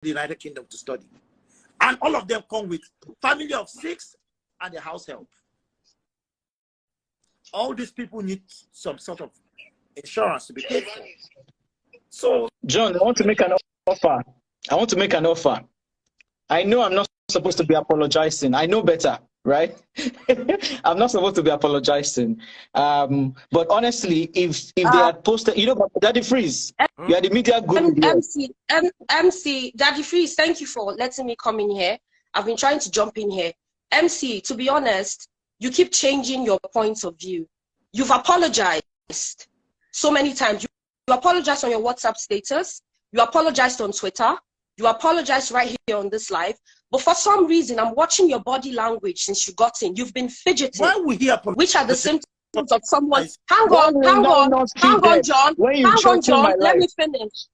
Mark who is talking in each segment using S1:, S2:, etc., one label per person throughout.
S1: the United Kingdom to study. And all of them come with family of 6 and a house help. All these people need some sort of insurance to be paid for. So,
S2: John, I want to make an offer. I know I'm not supposed to be apologizing. I know better, right? I'm not supposed to be apologizing. But honestly, if they had posted, Daddy Freeze, you are the media guru.
S3: MC, Daddy Freeze, thank you for letting me come in here. I've been trying to jump in here. MC, to be honest, you keep changing your points of view. You've apologized so many times. You apologized on your WhatsApp status. You apologized on Twitter. You apologized right here on this live. But for some reason, I'm watching your body language since you got in. You've been fidgeting.
S1: Why we here?
S3: Which are the symptoms of someone? Hang on, John. Let me finish.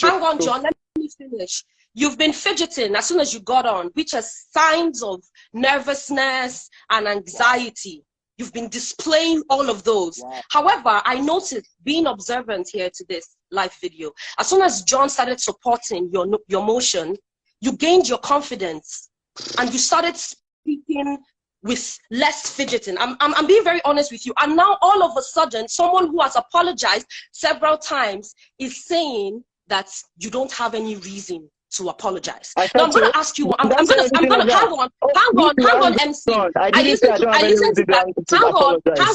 S3: Hang on, John. Let me finish. You've been fidgeting as soon as you got on, which are signs of nervousness and anxiety. You've been displaying all of those. Wow. However, I noticed, being observant here to this live video, as soon as John started supporting your motion, you gained your confidence and you started speaking with less fidgeting. I'm being very honest with you. And now all of a sudden, someone who has apologized several times is saying that you don't have any reason to apologize. Now I'm going to ask you. I'm going to hang on, MC. Hang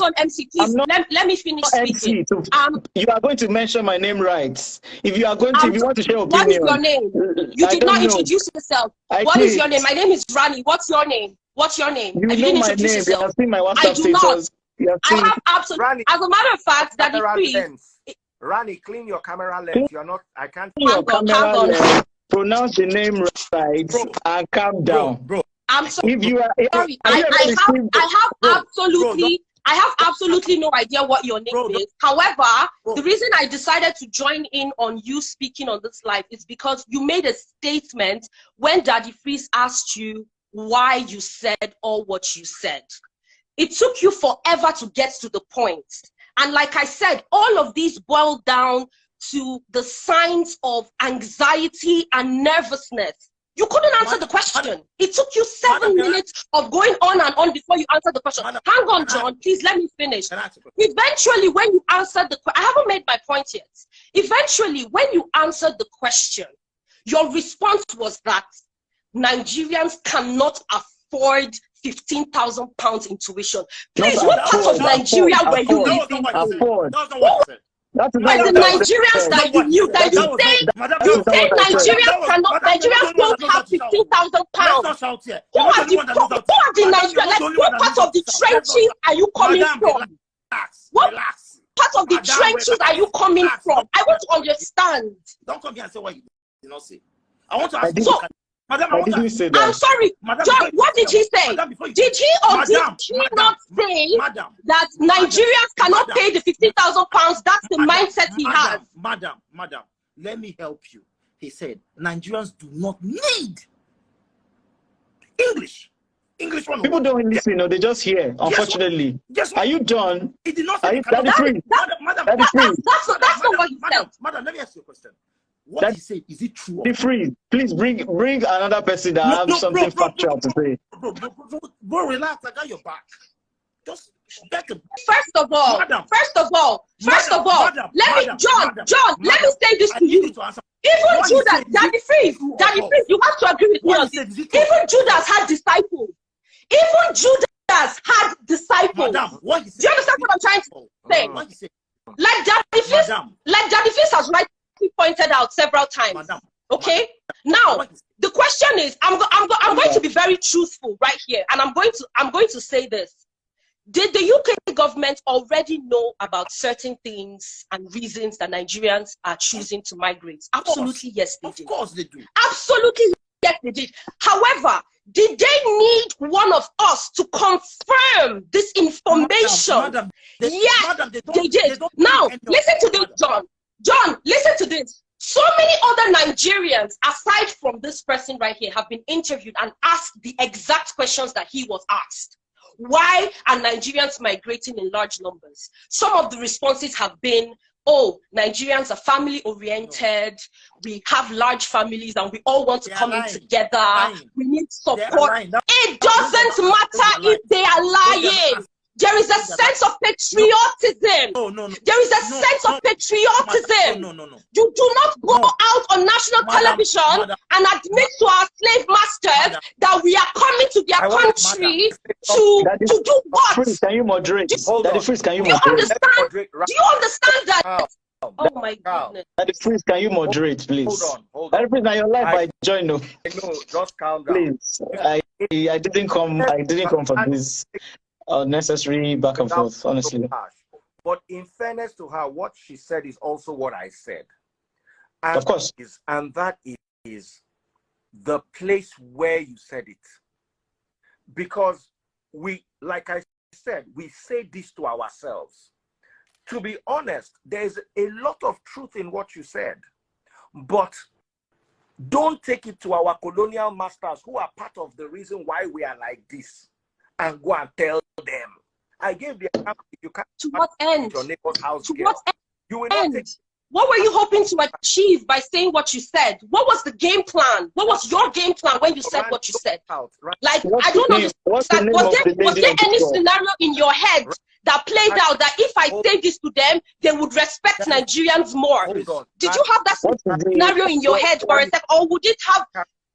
S3: on, MC. Please let me finish speaking.
S2: You are going to mention my name right. If you are going to, if you want to share opinion.
S3: What is your name? You did not introduce yourself. What is your name? My name is Rani. What's your name? What's your name?
S2: You know my name. You have seen my WhatsApp status.
S3: I have absolutely. As a matter of fact, Daddy Freeze.
S4: Rani, clean your camera lens. You're not. I can't.
S3: Hang on.
S2: Pronounce the name right and calm down.
S1: Bro.
S3: I'm sorry.
S2: If you are,
S3: sorry. I have absolutely no idea what your name is. However, the reason I decided to join in on you speaking on this live is because you made a statement when Daddy Freeze asked you why you said all what you said. It took you forever to get to the point. And like I said, all of these boil down to the signs of anxiety and nervousness. You couldn't answer the question. It took you 7 minutes of going on and on before you answered the question. Hang on, John, please let me finish. Eventually, when you answered the question, I haven't made my point yet. Eventually, when you answered the question, your response was that Nigerians cannot afford £15,000 in tuition. Please, what part of Nigeria were you living in? But the Nigerians that you knew, that you say Nigerians don't have £15,000. Who are the Nigerians? Like, what part of the trenches are you coming from? What part of the trenches are you coming from? I want to understand.
S1: Don't come here and say what you did not say. I want to ask you. Madam,
S3: I'm sorry, John, what did he say? Did he or did he not say that Nigerians cannot pay the £15,000? That's the mindset he has.
S1: Madam, let me help you. He said, Nigerians do not need English.
S2: People don't listen, they just hear, unfortunately. Are you done?
S1: He did not
S2: say
S1: Madam,
S3: that's not what he said.
S1: Madam, let me ask you a question. What he said, is it true?
S2: Be free. Please bring another person that has something factual to say.
S1: Bro, relax. I got your back. Just get the.
S3: First of all, John, let me say this to you. Even Judas, Daddy Freeze, you have to agree with me on this. Even Judas had disciples.
S1: Madam, what he said.
S3: Do you understand what I'm trying to say?
S1: What he said.
S3: Like Daddy Freeze has pointed out several times. Okay. Now the question is, I'm going to be very truthful right here, and I'm going to say this. Did the UK government already know about certain things and reasons that Nigerians are choosing to migrate? Absolutely, yes, they did.
S1: Of course they do.
S3: Absolutely, yes, they did. However, did they need one of us to confirm this information? Yes, they did. Now, listen to this, John. John, listen to this. So many other Nigerians, aside from this person right here, have been interviewed and asked the exact questions that he was asked. Why are Nigerians migrating in large numbers? Some of the responses have been oh, Nigerians are family oriented. We have large families and we all want to come in together. We need support. It doesn't matter if they are lying. There is a sense of patriotism. There is a sense of patriotism. You do not go out on national television and admit to our slave masters that we are coming to their country to do what?
S2: Can you moderate? Can you
S3: understand? Do you understand that? Oh my goodness.
S2: Daddy Freeze, can you moderate, please?
S4: Hold on.
S2: Daddy Freeze, now your life I join. No,
S4: just calm down.
S2: Please. I didn't come for this unnecessary back and forth, honestly.
S4: But in fairness to her, what she said is also what I said. And
S2: of course.
S4: And that is the place where you said it. Because we, like I said, we say this to ourselves. To be honest, there's a lot of truth in what you said. But don't take it to our colonial masters who are part of the reason why we are like this and go and tell them. I gave the example. You can't
S3: to what end?
S4: Your neighbor's house
S3: to
S4: girl.
S3: What
S4: you will
S3: end?
S4: Not take...
S3: What were you hoping to achieve by saying what you said? What was the game plan? What was your game plan when you said what you said? Like, I don't understand. Was there any scenario in your head that played out that if I say this to them, they would respect Nigerians more? Did you have that scenario in your head for a second, or would it have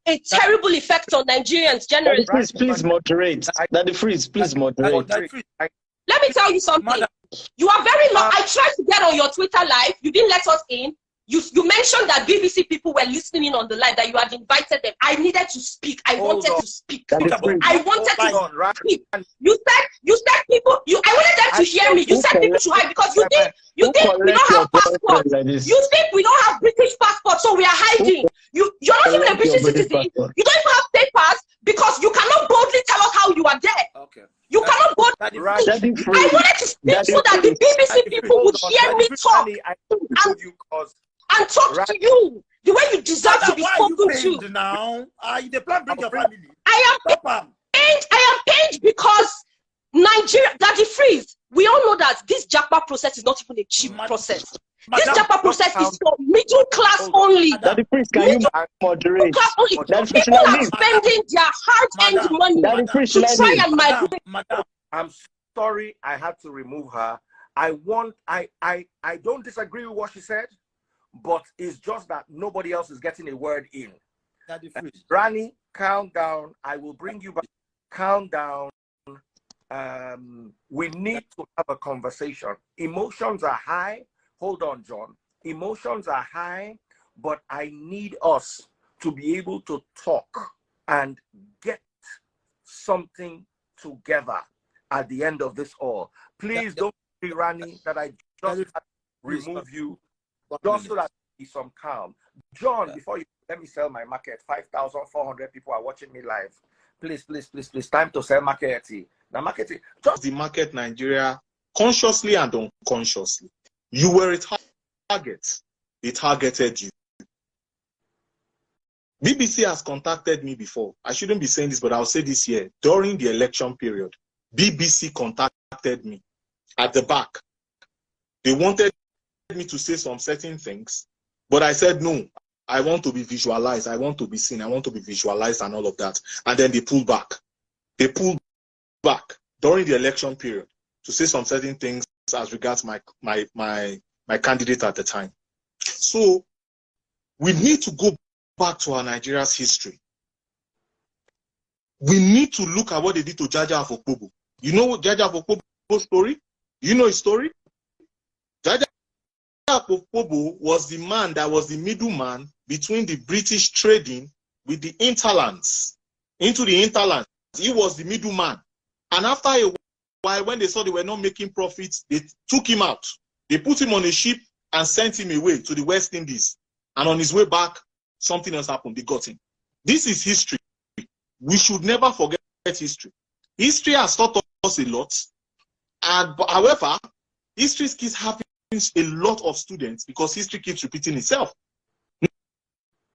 S3: a terrible effect on Nigerians generally?
S2: Please moderate. Daddy Freeze, please moderate.
S3: Let me tell you something. You are very long. I tried to get on your Twitter live. You didn't let us in. You mentioned that BBC people were listening in on the live, that you had invited them. I needed to speak. I wanted to speak. I wanted to speak. You said people. I wanted them to hear me. You said people should hide because you think we don't have passports. You think we don't have British passports, so we are hiding. You're not even a British citizen. You don't even have papers because you cannot boldly tell us how you are there.
S1: Okay.
S3: You cannot boldly speak. I wanted to speak so that the BBC people would hear me talk and talk to you the way you deserve to be spoken to.
S1: Now, the plan bring your family.
S3: I am pained because Nigeria, Daddy Freeze, we all know that this JAPA process is not even a cheap process. This JAPA process is for middle class only.
S2: Daddy Freeze, can you moderate?
S3: Class only. People are spending their hard-earned money to try and migrate.
S4: I'm sorry I had to remove her. I don't disagree with what she said, but it's just that nobody else is getting a word in. Rani, calm down. I will bring you back. Calm down. We need to have a conversation. Emotions are high. Hold on, John. Emotions are high, but I need us to be able to talk and get something together at the end of this all. Please don't be Rani that I just remove you just so that there be some calm. John, before you let me sell my market, 5,400 people are watching me live. Please, time to sell market. The market, just
S5: the market Nigeria consciously and unconsciously. You were a target. They targeted you. BBC has contacted me before. I shouldn't be saying this, but I'll say this here. During the election period, BBC contacted me at the back. They wanted me to say some certain things, but I said, no, I want to be visualized. I want to be seen. I want to be visualized and all of that. And then they pulled back. They pulled back during the election period to say some certain things as regards my candidate at the time. So we need to go back to our Nigeria's history. We need to look at what they did to Jaja Afokpobo. You know Jaja Afokpobo's story? You know his story? Jaja Afokpobo was the man that was the middleman between the British trading with the interlands. Into the interlands. He was the middleman. And after a while, when they saw they were not making profits, they took him out. They put him on a ship and sent him away to the West Indies. And on his way back, something else happened. They got him. This is history. We should never forget history. History has taught us a lot. And, however, history keeps having a lot of students because history keeps repeating itself.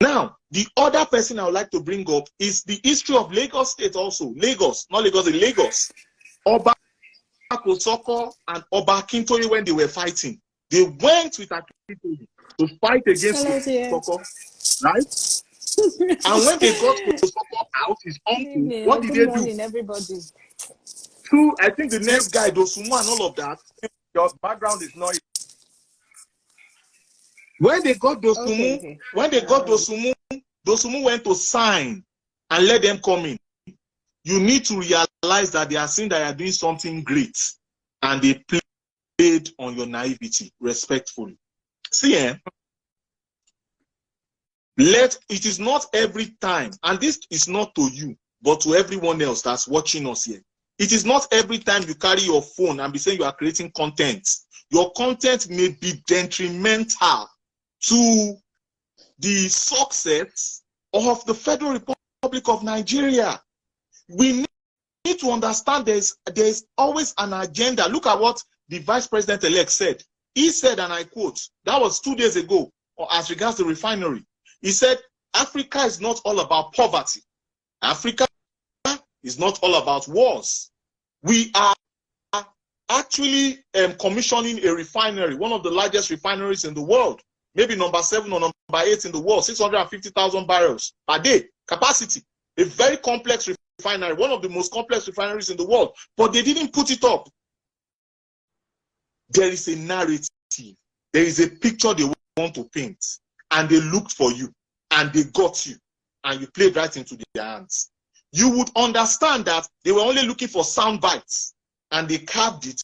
S5: Now, the other person I would like to bring up is the history of Lagos State also. Lagos, not Lagos, Lagos. Oba Kosoko and Oba Akintoye when they were fighting. They went with Akintoye to fight against Koko, right? And when they got Koko out, his uncle, what did they do?
S6: Everybody.
S5: True, I think the next guy, Dosumu and all of that.
S4: Your background is noisy.
S5: When they got Dosumu, Dosumu went to sign and let them come in. You need to realize that they are saying that you are doing something great, and they played on your naivety, respectfully. See, it is not every time, and this is not to you, but to everyone else that's watching us here. It is not every time you carry your phone and be saying you are creating content. Your content may be detrimental to the success of the Federal Republic of Nigeria. We need to understand there's always an agenda. Look at what the Vice President-elect said. He said, and I quote, that was 2 days ago, or as regards the refinery. He said, Africa is not all about poverty. Africa is not all about wars. We are actually commissioning a refinery, one of the largest refineries in the world, maybe number 7 or number 8 in the world, 650,000 barrels per day capacity. A very complex refinery, one of the most complex refineries in the world, but they didn't put it up. There is a narrative. There is a picture they want to paint, and they looked for you, and they got you, and you played right into their hands. You would understand that they were only looking for sound bites, and they carved it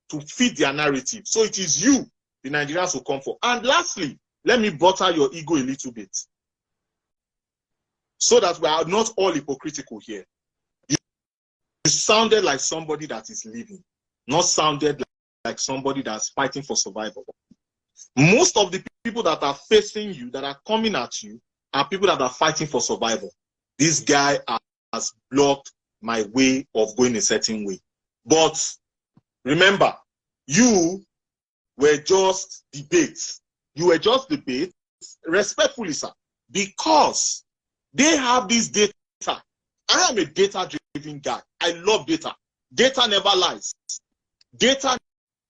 S5: to fit their narrative. So it is you the Nigerians will come for. And lastly, let me butter your ego a little bit, so that we are not all hypocritical here. You sounded like somebody that is living, not sounded like somebody that's fighting for survival. Most of the people that are facing you, that are coming at you, are people that are fighting for survival. This guy has blocked my way of going a certain way. But remember, you were just debates. You were just debates, respectfully, sir, because they have this data. I am a data-driven guy. I love data. Data never lies. Data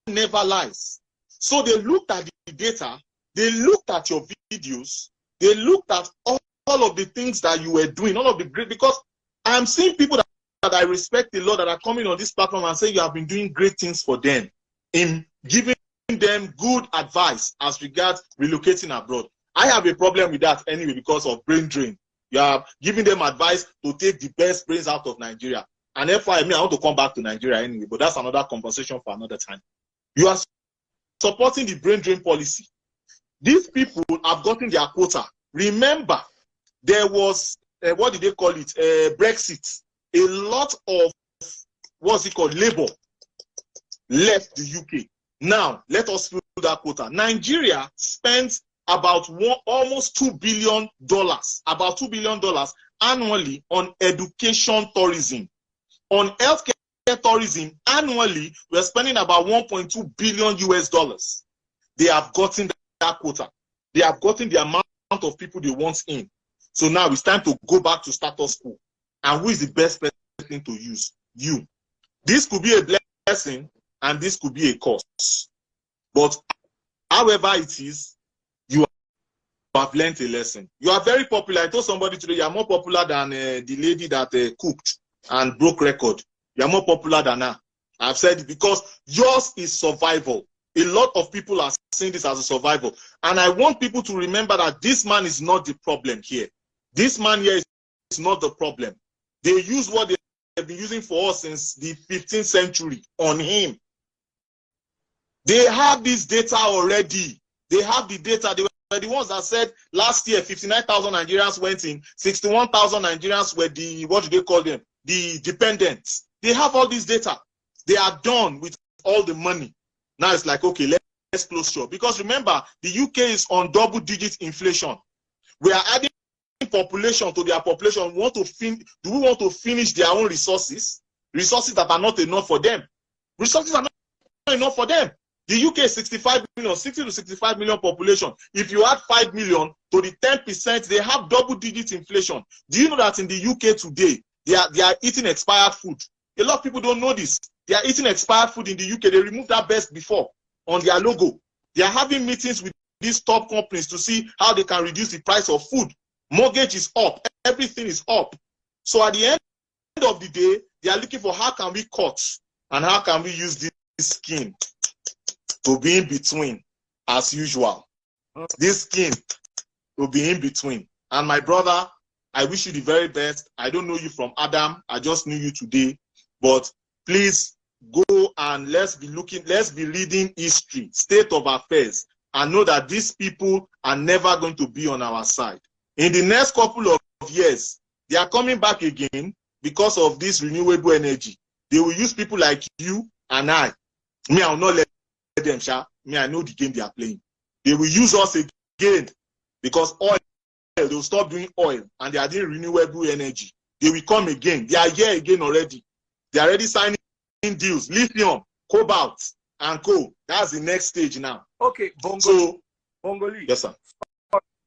S5: never lies. So they looked at the data, they looked at your videos, they looked at all of the things that you were doing, all of the great, because I'm seeing people that I respect a lot that are coming on this platform and saying you have been doing great things for them in giving them good advice as regards relocating abroad. I have a problem with that anyway because of brain drain. You are giving them advice to take the best brains out of Nigeria. And therefore, I want to come back to Nigeria anyway, but that's another conversation for another time. You are supporting the brain drain policy. These people have gotten their quota. Remember, there was, what did they call it? Brexit. A lot of, what's it called, labor left the UK. Now, let us fill that quota. Nigeria spends about almost $2 billion, about $2 billion annually on education tourism. On healthcare tourism, annually, we're spending about $1.2 billion US. They have gotten that quota. They have gotten the amount of people they want in. So now it's time to go back to status quo. And who is the best person to use? You. This could be a blessing and this could be a curse. But however it is, you have learned a lesson. You are very popular. I told somebody today, you are more popular than the lady that cooked and broke record. You are more popular than her. I've said it because yours is survival. A lot of people are seeing this as a survival. And I want people to remember that this man is not the problem here. This man here is not the problem. They use what they have been using for us since the 15th century on him. They have this data already. They have the data. They were the ones that said last year 59,000 Nigerians went in, 61,000 Nigerians were the, what do they call them? The dependents. They have all this data. They are done with all the money. Now it's like, okay, let's close shop. Because remember, the UK is on double-digit inflation. We are adding population to their population. Do we want to finish their own resources? Resources that are not enough for them. Resources are not enough for them. The UK is 65 million, 60 to 65 million population. If you add 5 million to the 10%, they have double-digit inflation. Do you know that in the UK today, they are eating expired food? A lot of people don't know this. They are eating expired food in the UK. They removed that best before on their logo. They are having meetings with these top companies to see how they can reduce the price of food. Mortgage is up. Everything is up. So at the end of the day, they are looking for how can we cut and how can we use this scheme to be in between as usual. This scheme will be in between. And my brother, I wish you the very best. I don't know you from Adam. I just knew you today. But please go and let's be reading history, state of affairs, and know that these people are never going to be on our side. In the next couple of years, they are coming back again because of this renewable energy. They will use people like you and I. Me, I will not let them, Sha. Me, I know the game they are playing. They will use us again because oil, they will stop doing oil and they are doing renewable energy. They will come again. They are here again already. They are already signing deals, lithium, cobalt, and coal. That's the next stage now.
S4: Okay, Bongoli.
S5: Yes, sir.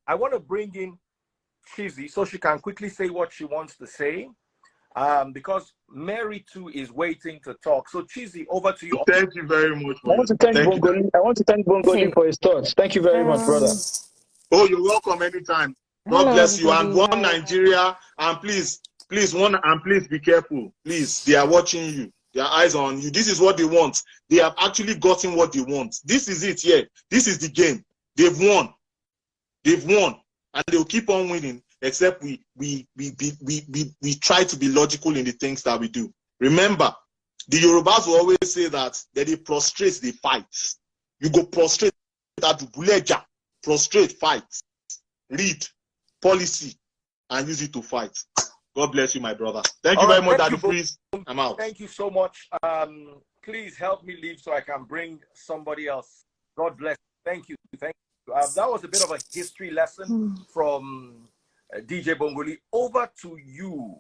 S4: I want to bring in Chizzy so she can quickly say what she wants to say. Because Mary too is waiting to talk. So Chizzy, over to you.
S5: Thank you very much.
S2: I want to thank Bongoli for his thoughts. Thank you very much, brother.
S5: Oh, you're welcome anytime. God bless you. And one Nigeria, and please be careful. Please, they are watching you. Their eyes on you. This is what they want. They have actually gotten what they want. This is it. Yeah, this is the game. They've won. They've won, and they'll keep on winning. Except we try to be logical in the things that we do. Remember, the Yorubas will always say that they prostrate, they fight. You go prostrate, prostrate, fight, read policy, and use it to fight. God bless you, my brother. Thank you very much, Daddy Freeze. I'm out.
S4: Thank you so much. Please help me leave so I can bring somebody else. God bless. Thank you. Thank you. That was a bit of a history lesson from DJ Bongoli. Over to you.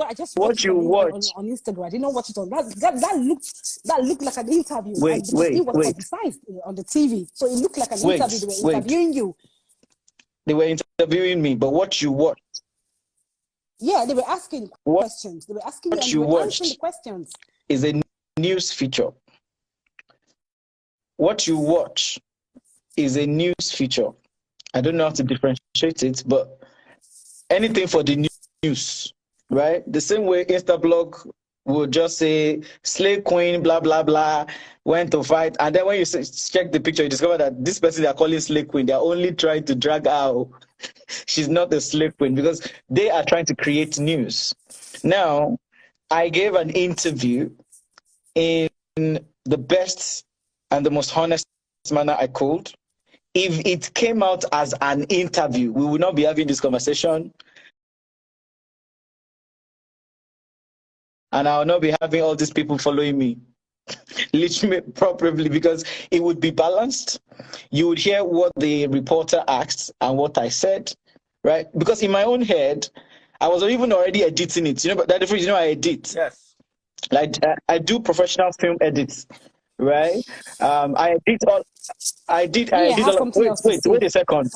S6: I just watched on Instagram. I didn't know what it was. That looked like an interview.
S2: Wait.
S6: Publicized on the TV, so it looked like an interview. They were interviewing you.
S2: They were interviewing me, but what you watched?
S6: Yeah, they were asking questions. They were asking
S2: what
S6: you,
S2: and
S6: and you were answering the questions.
S2: Is a news feature. What you watch is a news feature. I don't know how to differentiate it, but anything for the news, right? The same way Instablog would just say slave queen, blah, blah, blah, went to fight. And then when you check the picture, you discover that this person they are calling slave queen, they're only trying to drag out. She's not a slave queen because they are trying to create news. Now, I gave an interview in the best and the most honest manner I could. If it came out as an interview, we would not be having this conversation. And I will not be having all these people following me. Literally, probably, because it would be balanced. You would hear what the reporter asked and what I said, right? Because in my own head, I was even already editing it. You know, but that difference, you know, I edit.
S4: Yes.
S2: Like I do professional film edits, right? I edit all. I did all. Wait a second.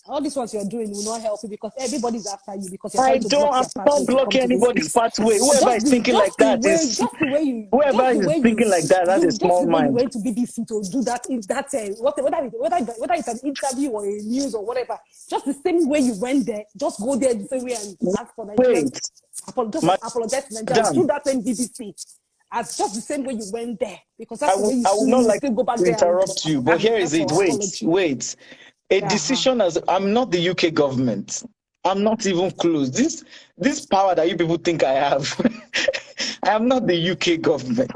S6: All these ones you're doing will not help you because everybody's after you because you're trying to block their pathway.
S2: I'm not blocking anybody's pathway. Whoever is thinking like that is thinking like that. That's a small mind.
S6: You went to BBC to do that whether it's an interview or a news or whatever. Just the same way you went there, just go there the same way and ask for Nigerians. Apologize to Nigerians. Do that in BBC. As just the same way you went there, because that's the way you
S2: would not like
S6: still go back
S2: to
S6: there
S2: interrupt you, but here is it. Wait. A decision as I'm not the UK government. I'm not even close. This power that you people think I have, I am not the UK government.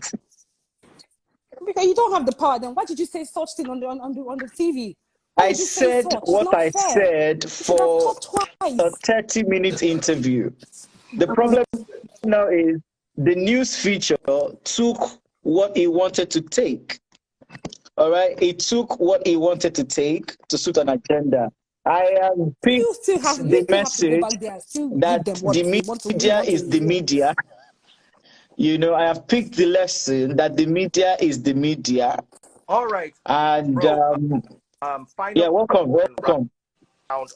S6: Because you don't have the power. Then why did you say such thing on the TV?
S2: I said what I said for a 30-minute interview. The problem now is the news feature took what it wanted to take. All right, it took what he wanted to take to suit an agenda. I have picked the message that the media is the media. You know, I have picked the lesson that the media is the media.
S4: All right.
S2: And
S4: yeah,
S2: welcome.
S4: Round off.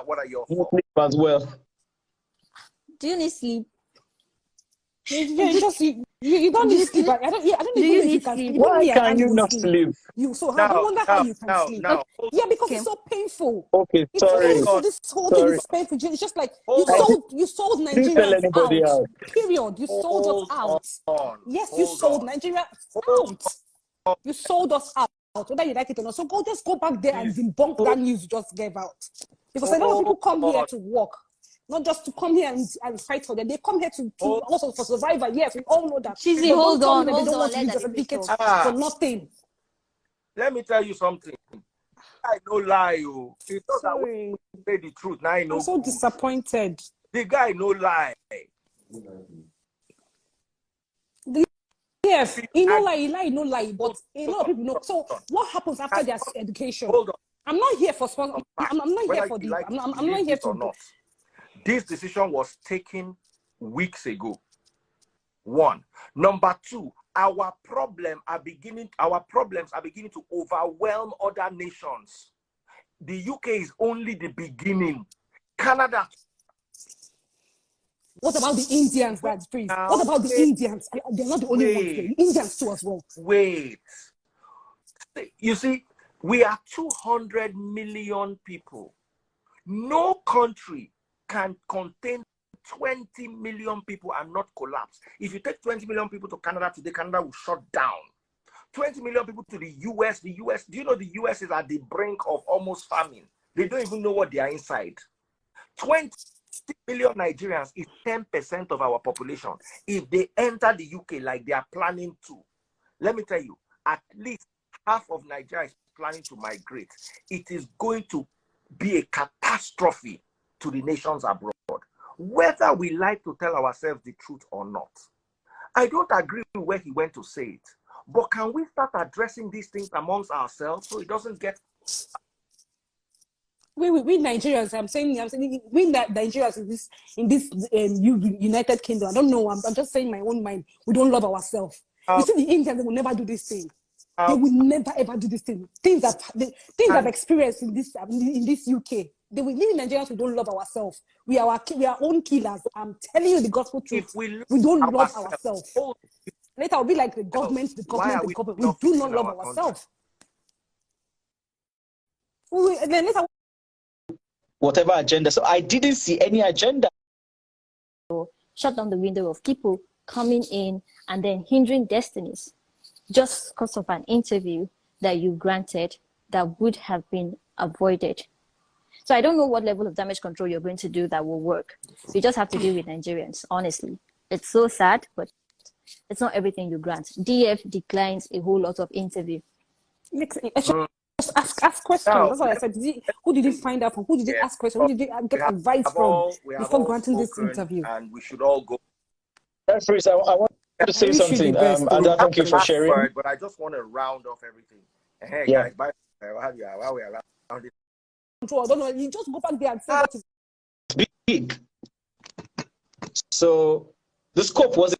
S4: What are your thoughts?
S2: As well.
S7: Do you need sleep?
S6: You don't need sleep. I don't even know if you can sleep.
S2: Why can you not sleep?
S6: I wonder how you can sleep. Yeah, because it's so painful.
S2: Okay,
S6: It's
S2: sorry.
S6: painful. This whole thing is painful. It's just like you sold
S2: Didn't tell
S6: Nigerians
S2: anybody
S6: out.
S2: out.
S6: Period. You sold us out. Yes, you sold Nigeria out. You sold us out, whether you like it or not. So just go back there and debunk that news you just gave out. Because a lot of people come here to work, not just to come here and fight for them. They come here to also for survivor. Yes, we all know that.
S7: Chizzy, hold on.
S6: They don't want to use the certificates for nothing.
S4: Let me tell you something. I no lie, you. He thought that we say the truth. Now I know.
S6: I'm so disappointed.
S4: The guy no lie.
S6: Yes, he no lie, but a lot of people know. So what happens after their education?
S4: Hold on.
S6: I'm not here for sponsor. I'm not here for the. I'm not here to.
S4: Not. This decision was taken weeks ago. 1. Number 2, our problems are beginning to overwhelm other nations. The UK is only the beginning. Canada.
S6: What about the Indians, please? What about the Indians? They're not the only ones there. The Indians too as well.
S4: Wait. You see, we are 200 million people. No country can contain 20 million people and not collapse. If you take 20 million people to Canada today, Canada will shut down. 20 million people to the US, do you know the US is at the brink of almost famine? They don't even know what they are inside. 20 million Nigerians is 10% of our population. If they enter the UK like they are planning to, let me tell you, at least half of Nigeria is planning to migrate. It is going to be a catastrophe to the nations abroad, whether we like to tell ourselves the truth or not. I don't agree with where he went to say it, but can we start addressing these things amongst ourselves so it doesn't get...
S6: We Nigerians, I'm saying we Nigerians in this United Kingdom. I don't know. I'm just saying my own mind. We don't love ourselves. You see, the Indians, they will never do this thing. They will never ever do this thing. Things I've experienced in this UK. They will leave Nigerians. We don't love ourselves. We are our own killers. I'm telling you the gospel truth. We don't love ourselves. Later, I'll be like the government. We do not love ourselves. Then later,
S2: whatever agenda. So I didn't see any agenda.
S7: Shut down the window of people coming in and then hindering destinies just because of an interview that you granted that would have been avoided. So I don't know what level of damage control you're going to do that will work. You just have to deal with Nigerians, honestly. It's so sad, but it's not everything you grant. DF declines a whole lot of interview.
S6: Just ask questions. That's what I said. Who did you find out from? Who did you ask questions? Who did you get advice from before granting this interview?
S4: And we should all go.
S2: Referees, I want to say something. And thank you for sharing.
S4: But I just want to round off everything. Hey guys, bye. While we are around it.
S6: I don't know. You just go back there and say what is
S2: big. So the scope was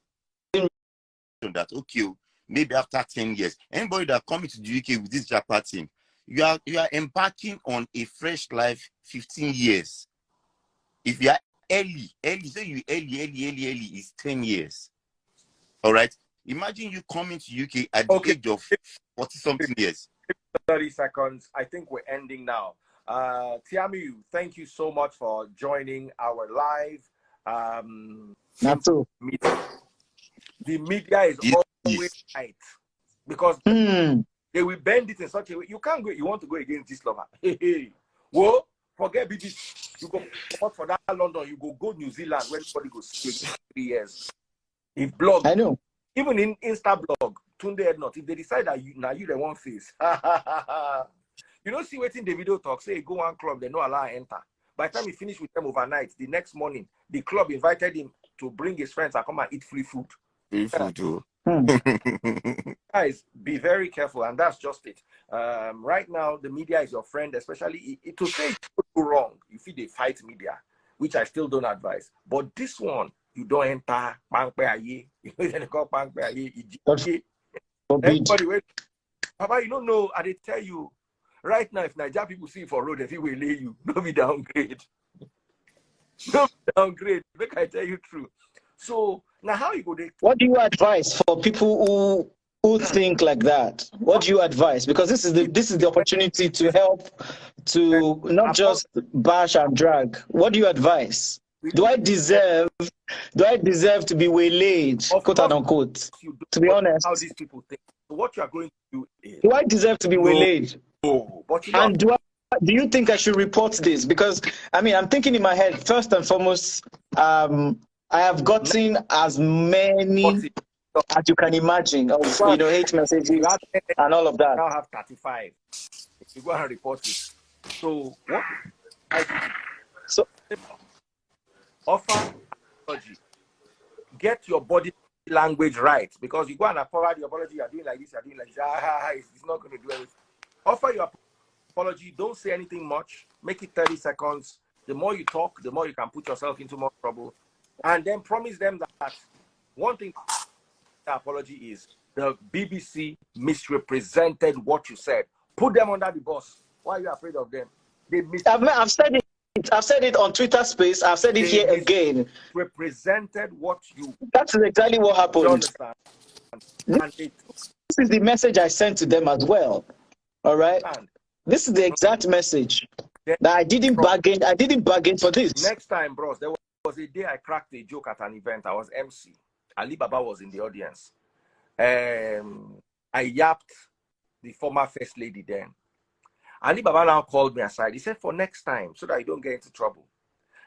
S8: that okay, maybe after 10 years, anybody that coming to the UK with this Japa team, you are embarking on a fresh life 15 years. If you are early, say you early is 10 years. All right. Imagine you coming to UK at the age of 40-something years.
S4: 30 seconds. I think we're ending now. Tiamiyu, thank you so much for joining our live.
S2: Not true.
S4: The media is always right because they will bend it in such a way. You can't go. You want to go against this lover? Whoa, forget BBC. You go for that London. You go New Zealand where everybody goes 3 years. If blog,
S2: I know.
S4: Even in Insta blog, Tunde not. If they decide that you the one face. You don't see waiting the video talk. Say go one club, they no allow enter. By the time he finished with them overnight, the next morning, the club invited him to bring his friends and come and eat free food.
S8: Free food too.
S4: Guys, be very careful, and that's just it. Right now, the media is your friend, especially to say you go wrong. You feel they fight media, which I still don't advise. But this one, you don't enter. Everybody wait. Papa, you don't know. I did tell you. Right now, if Nigeria people see you for road, if he will lay you, don't be downgrade. Don't be downgrade. Make I tell you true. So now how you go there?
S2: What do you advise for people who think like that? What do you advise? Because this is the opportunity to help, to not just bash and drag. What do you advise? Do I deserve to be waylaid, quote and unquote? To be honest,
S4: how these people think. So what you are going to do is,
S2: do I deserve to be waylaid?
S4: No, but
S2: and do you think I should report this? Because I mean, I'm thinking in my head, first and foremost, I have gotten as many as you can imagine of hate messages and all of that.
S4: Now have 35. You go and report it. So what? Offer apology. Get your body language right, because you go and provide your apology. You're doing like this. You're doing like this. It's not going to do anything. Offer your apology. Don't say anything much. Make it 30 seconds. The more you talk, the more you can put yourself into more trouble. And then promise them that one thing, the apology is the BBC misrepresented what you said. Put them under the bus. Why are you afraid of them?
S2: I've said it. I've said it on Twitter Space. I've said it here again.
S4: Represented what you.
S2: That's exactly what happened.
S4: You understand? And
S2: this is the message I sent to them as well. All right. This is the exact message that I didn't bargain. I didn't bargain for this.
S4: Next time, bros, there was a day I cracked a joke at an event. I was MC. Ali Baba was in the audience. I yapped the former first lady then. Ali Baba now called me aside. He said, for next time, so that you don't get into trouble.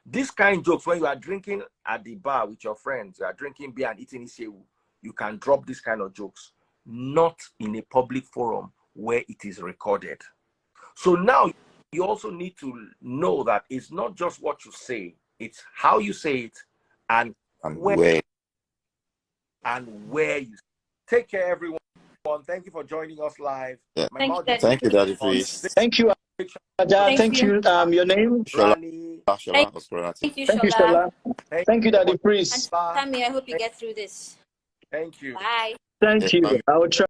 S4: This kind of jokes, when you are drinking at the bar with your friends, you are drinking beer and eating isewu, you can drop this kind of jokes, not in a public forum where it is recorded. So now you also need to know that it's not just what you say, it's how you say it and where you take care, everyone. Thank you for joining us live.
S8: Yeah. Thank you, Daddy Freeze.
S2: Thank you, Aja. Thank you. Your name?
S8: Shola.
S7: Thank you,
S2: Thank you, Shola. Thank you, Daddy Freeze.
S7: And Tammy, I hope you get through this.
S4: Thank you.
S7: Bye.
S2: Thank you. I will try.